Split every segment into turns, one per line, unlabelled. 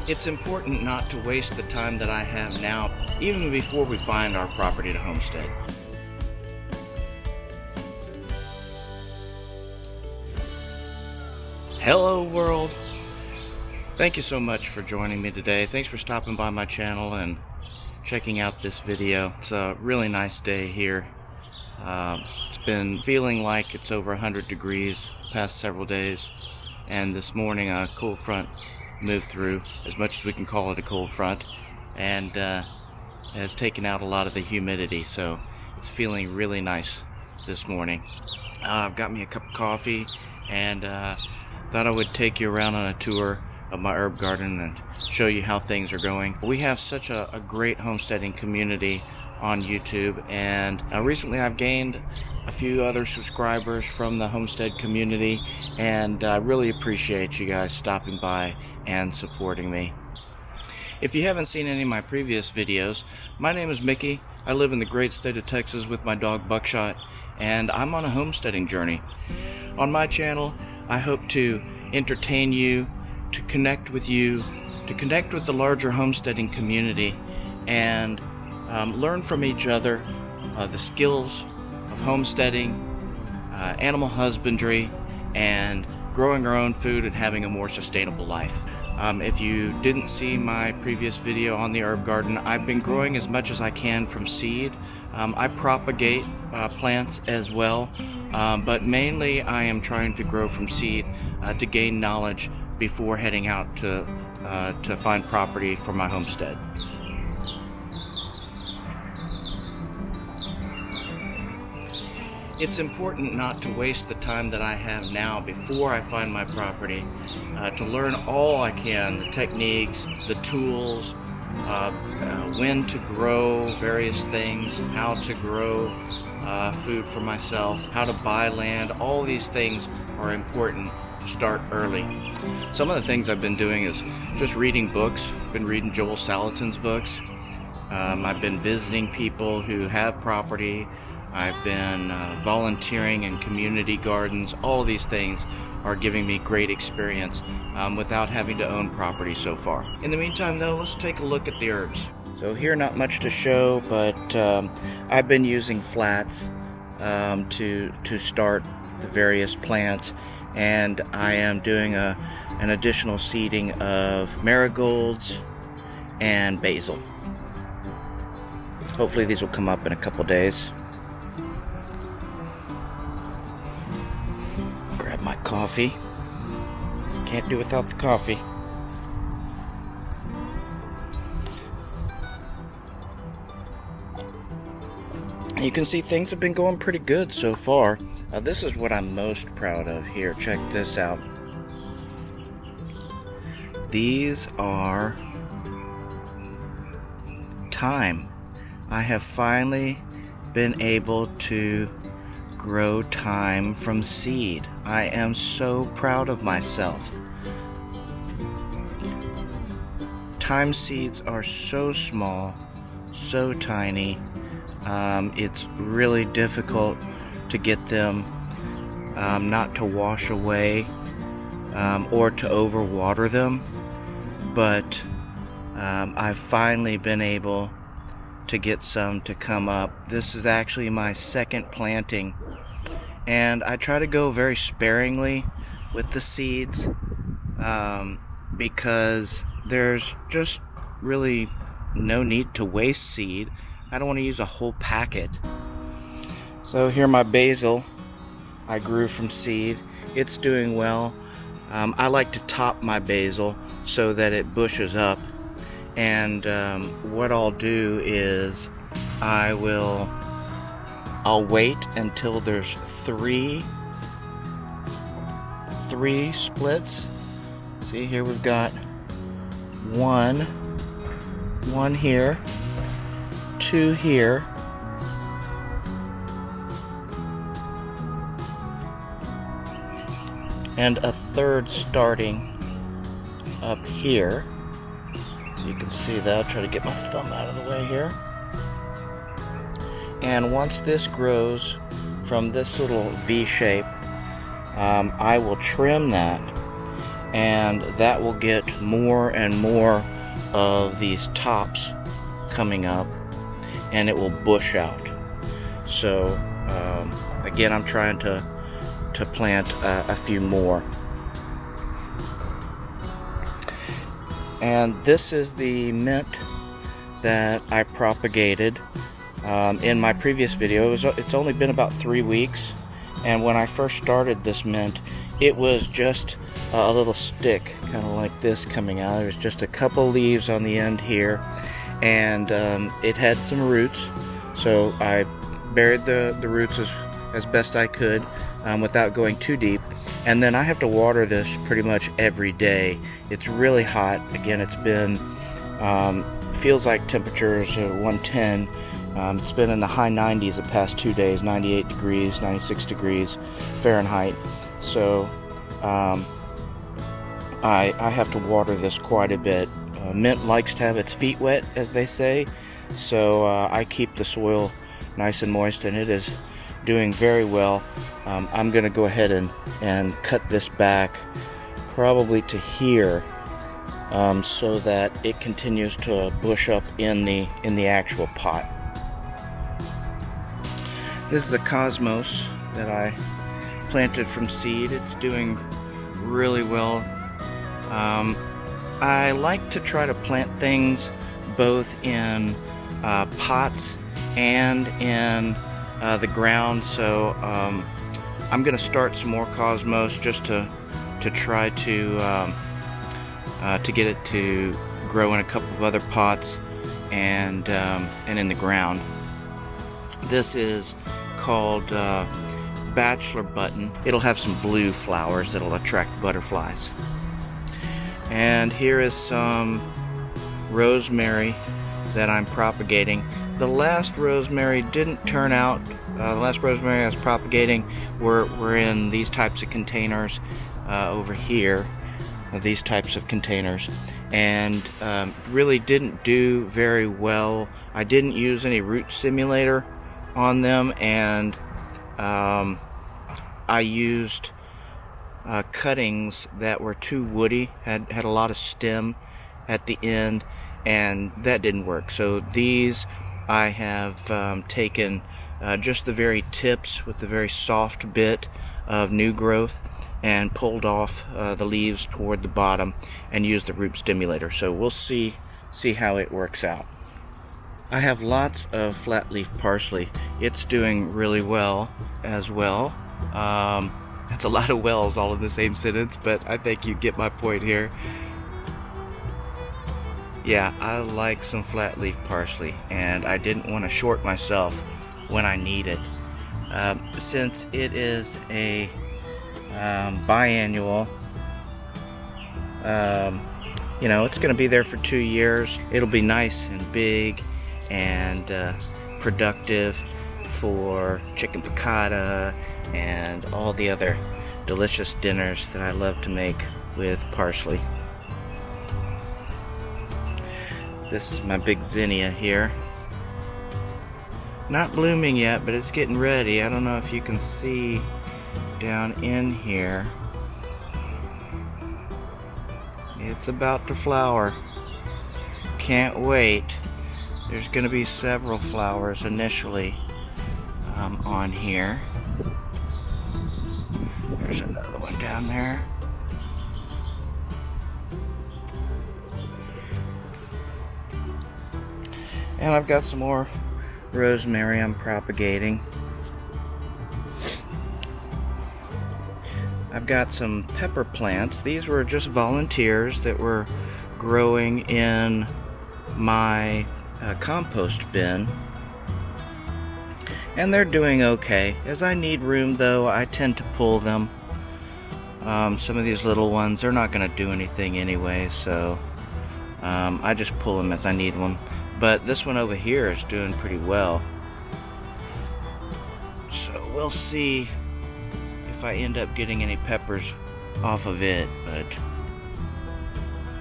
It's important not to waste the time that I have now, even before we find our property to homestead. Hello world! Thank you so much for joining me today. Thanks for stopping by my channel and checking out this video. It's a really nice day here. It's been feeling like it's over 100 degrees past several days, and this morning a cool front moved through, as much as we can call it a cold front, and has taken out a lot of the humidity, so it's feeling really nice this morning. I've got me a cup of coffee and thought I would take you around on a tour of my herb garden and show you how things are going. We have such a great homesteading community on YouTube, and recently I've gained a few other subscribers from the homestead community, and I really appreciate you guys stopping by and supporting me. If you haven't seen any of my previous videos, my name is Mickey. I live in the great state of Texas with my dog Buckshot, and I'm on a homesteading journey. On my channel, I hope to entertain you, to connect with you, to connect with the larger homesteading community, and learn from each other the skills of homesteading, animal husbandry, and growing our own food and having a more sustainable life. If you didn't see my previous video on the herb garden, I've been growing as much as I can from seed. I propagate plants as well, but mainly I am trying to grow from seed to gain knowledge before heading out to find property for my homestead. It's important not to waste the time that I have now before I find my property to learn all I can, the techniques, the tools, when to grow various things, how to grow food for myself, how to buy land. All these things are important to start early. Some of the things I've been doing is just reading books. I've been reading Joel Salatin's books. I've been visiting people who have property. I've been volunteering in community gardens. All of these things are giving me great experience without having to own property so far. In the meantime though, let's take a look at the herbs. So here, not much to show, but I've been using flats to start the various plants, and I am doing an additional seeding of marigolds and basil. Hopefully these will come up in a couple days. Grab my coffee. Can't do without the coffee. You can see things have been going pretty good so far. This is what I'm most proud of here. Check this out. These are thyme. I have finally been able to grow thyme from seed. I am so proud of myself. Thyme seeds are so small, so tiny. It's really difficult to get them not to wash away or to overwater them, but I've finally been able to get some to come up. This is actually my second planting, and I try to go very sparingly with the seeds because there's just really no need to waste seed. I don't want to use a whole packet. So here my basil I grew from seed. It's doing well. I like to top my basil so that it bushes up, and what I'll do is I'll wait until there's three splits. See, here we've got one here, two here, and a third starting up here. You can see that. I'll try to get my thumb out of the way here. And once this grows from this little V shape, I will trim that, and that will get more and more of these tops coming up, and it will bush out. So again, I'm trying to plant a few more. And this is the mint that I propagated in my previous video. It's only been about 3 weeks, and when I first started this mint, it was just a little stick, kind of like this, coming out. There was just a couple leaves on the end here, and it had some roots, so I buried the roots as best I could without going too deep. And then I have to water this pretty much every day. It's really hot. Again, it's been feels like temperatures 110. It's been in the high 90s the past 2 days, 98 degrees, 96 degrees Fahrenheit. So I have to water this quite a bit. Mint likes to have its feet wet, as they say, so I keep the soil nice and moist, and it is doing very well. I'm going to go ahead and cut this back probably to here, so that it continues to bush up in the actual pot. This is the Cosmos that I planted from seed. It's doing really well. I like to try to plant things both in pots and in the ground, so I'm going to start some more Cosmos just to try to get it to grow in a couple of other pots and in the ground. This is called Bachelor Button. It'll have some blue flowers that'll attract butterflies. And here is some rosemary that I'm propagating. The last rosemary didn't turn out. The last rosemary I was propagating were in these types of containers over here, these types of containers, and really didn't do very well. I didn't use any root stimulator on them, and I used cuttings that were too woody, had a lot of stem at the end, and that didn't work. So these I have taken just the very tips with the very soft bit of new growth and pulled off the leaves toward the bottom and used the root stimulator. So we'll see how it works out. I have lots of flat leaf parsley. It's doing really well as well. That's a lot of wells all in the same sentence, but I think you get my point here. Yeah, I like some flat leaf parsley, and I didn't want to short myself when I need it. Since it is a biannual, it's going to be there for 2 years. It'll be nice and big and productive for chicken piccata and all the other delicious dinners that I love to make with parsley. This is my big zinnia here. Not blooming yet, but it's getting ready. I don't know if you can see down in here. It's about to flower. Can't wait. There's going to be several flowers initially on here. There's another one down there. And I've got some more rosemary I'm propagating. I've got some pepper plants. These were just volunteers that were growing in my compost bin, and they're doing okay. As I need room though, I tend to pull them. Some of these little ones, they're not going to do anything anyway, so I just pull them as I need them. But this one over here is doing pretty well, so we'll see if I end up getting any peppers off of it, but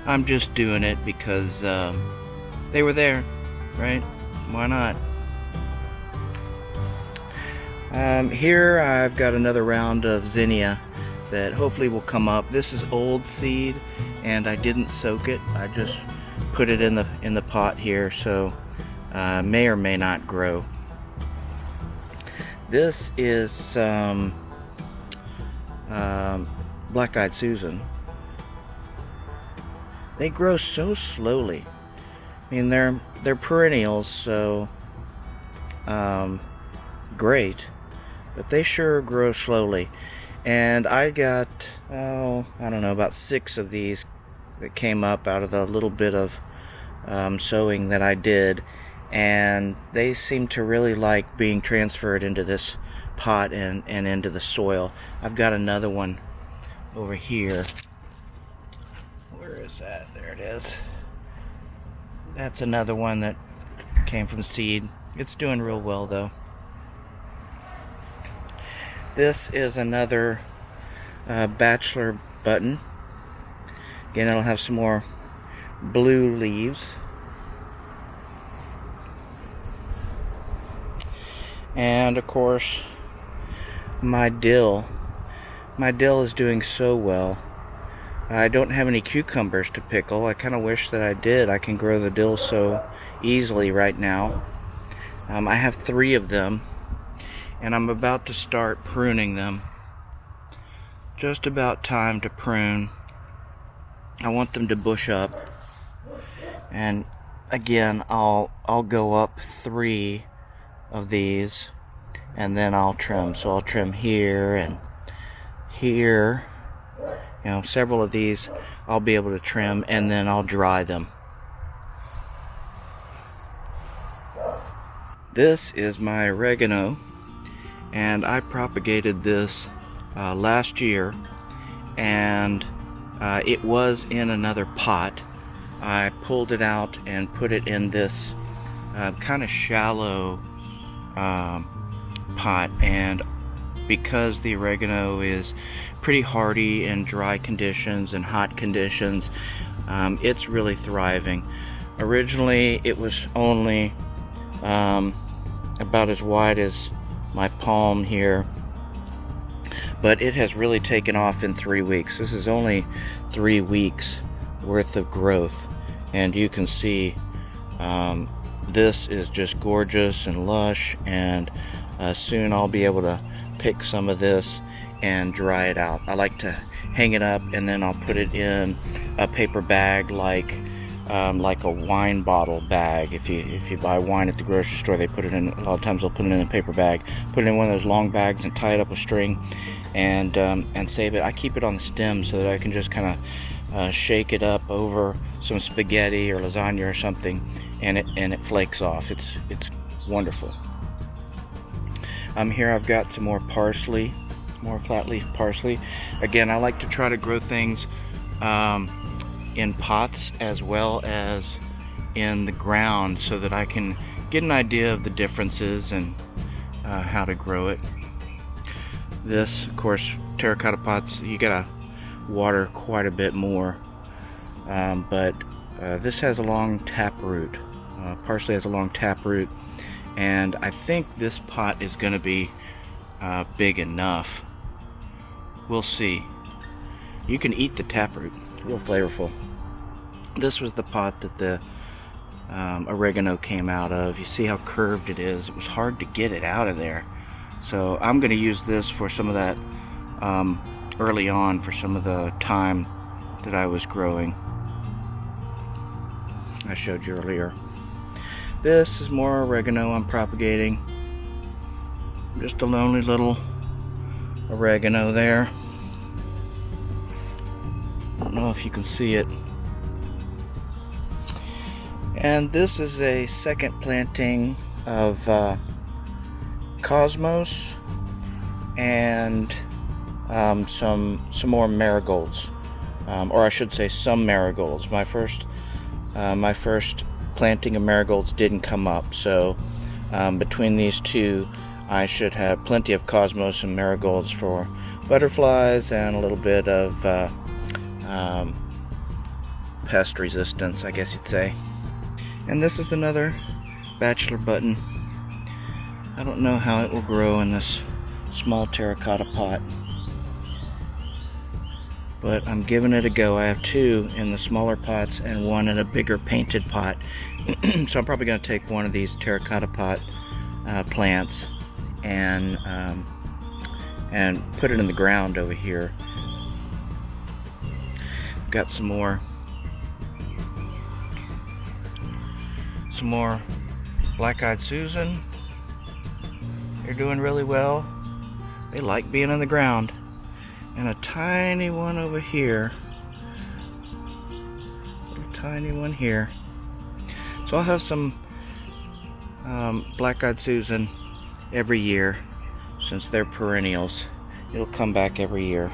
I'm just doing it because they were there, right? Why not? Here I've got another round of zinnia that hopefully will come up. This is old seed, and I didn't soak it. I just put it in the pot here, so may or may not grow. This is Black-Eyed Susan. They grow so slowly. I mean, they're perennials, so great, but they sure grow slowly. And I got, I don't know, about 6 of these that came up out of the little bit of sowing that I did, and they seem to really like being transferred into this pot and into the soil. I've got another one over here. Where is that? There it is. That's another one that came from seed. It's doing real well though. This is another bachelor button. Again, it'll have some more blue leaves. And of course, my dill. My dill is doing so well. I don't have any cucumbers to pickle. I kind of wish that I did. I can grow the dill so easily right now. I have 3 of them, and I'm about to start pruning them. Just about time to prune. I want them to bush up, and again I'll go up 3 of these, and then I'll trim. So I'll trim here and here. You know, several of these I'll be able to trim, and then I'll dry them. This is my oregano, and I propagated this last year, and it was in another pot. I pulled it out and put it in this kind of shallow pot, and because the oregano is pretty hardy in dry conditions and hot conditions, it's really thriving. Originally it was only about as wide as my palm here, but it has really taken off in 3 weeks. This is only 3 weeks worth of growth, and you can see this is just gorgeous and lush, and soon I'll be able to pick some of this and dry it out. I like to hang it up, and then I'll put it in a paper bag like a wine bottle bag. If you buy wine at the grocery store, they put it in, a lot of times they'll put it in a paper bag, put it in one of those long bags and tie it up with string, and save it. I keep it on the stem so that I can just kind of shake it up over some spaghetti or lasagna or something, and it flakes off. It's wonderful. Here I've got some more parsley, more flat leaf parsley. Again, I like to try to grow things in pots as well as in the ground, so that I can get an idea of the differences and how to grow it. This, of course, terracotta pots, you gotta water quite a bit more, but this has a long tap root. Parsley has a long tap root, and I think this pot is going to be big enough. We'll see. You can eat the taproot. It's real flavorful. This was the pot that the oregano came out of. You see how curved it is. It was hard to get it out of there. So I'm going to use this for some of that early on, for some of the thyme that I was growing. I showed you earlier. This is more oregano I'm propagating. Just a lonely little oregano there. I don't know if you can see it. And this is a second planting of cosmos and some more marigolds, or I should say some marigolds. My first planting of marigolds didn't come up, so between these two I should have plenty of cosmos and marigolds for butterflies and a little bit of pest resistance, I guess you'd say. And this is another bachelor button. I don't know how it will grow in this small terracotta pot. but I'm giving it a go. I have 2 in the smaller pots and 1 in a bigger painted pot. So I'm probably going to take one of these terracotta pot plants and put it in the ground over here. Got some more black-eyed Susan. They're doing really well. They like being on the ground. And a tiny one over here. A tiny one here. So I'll have some black-eyed Susan every year, since they're perennials. It'll come back every year.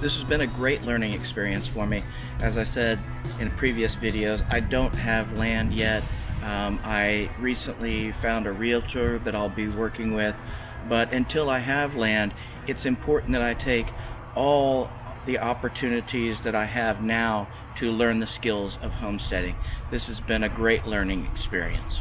This has been a great learning experience for me. As I said in previous videos, I don't have land yet. I recently found a realtor that I'll be working with, but until I have land, it's important that I take all the opportunities that I have now to learn the skills of homesteading. This has been a great learning experience.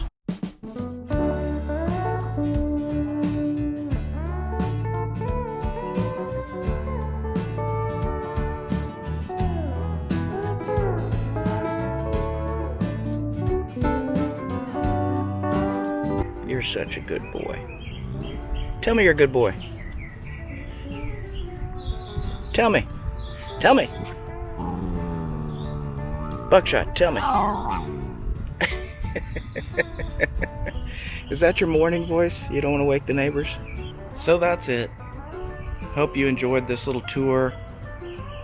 You're such a good boy. Tell me you're a good boy. Tell me. Tell me. Buckshot, tell me. Is that your morning voice? You don't want to wake the neighbors? So that's it. Hope you enjoyed this little tour.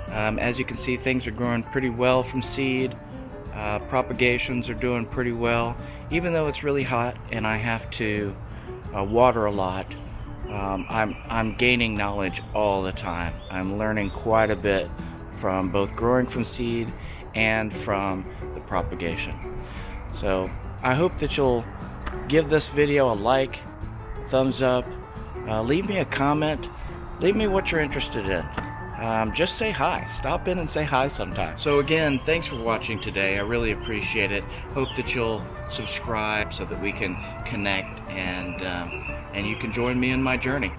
As you can see, things are growing pretty well from seed. Propagations are doing pretty well, even though it's really hot and I have to water a lot. I'm gaining knowledge all the time. I'm learning quite a bit from both growing from seed and from the propagation. So I hope that you'll give this video a like, thumbs up, leave me a comment, leave me what you're interested in. Just say hi. Stop in and say hi sometime. So again, thanks for watching today. I really appreciate it. Hope that you'll subscribe so that we can connect and you can join me in my journey.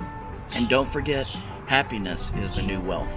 And don't forget, happiness is the new wealth.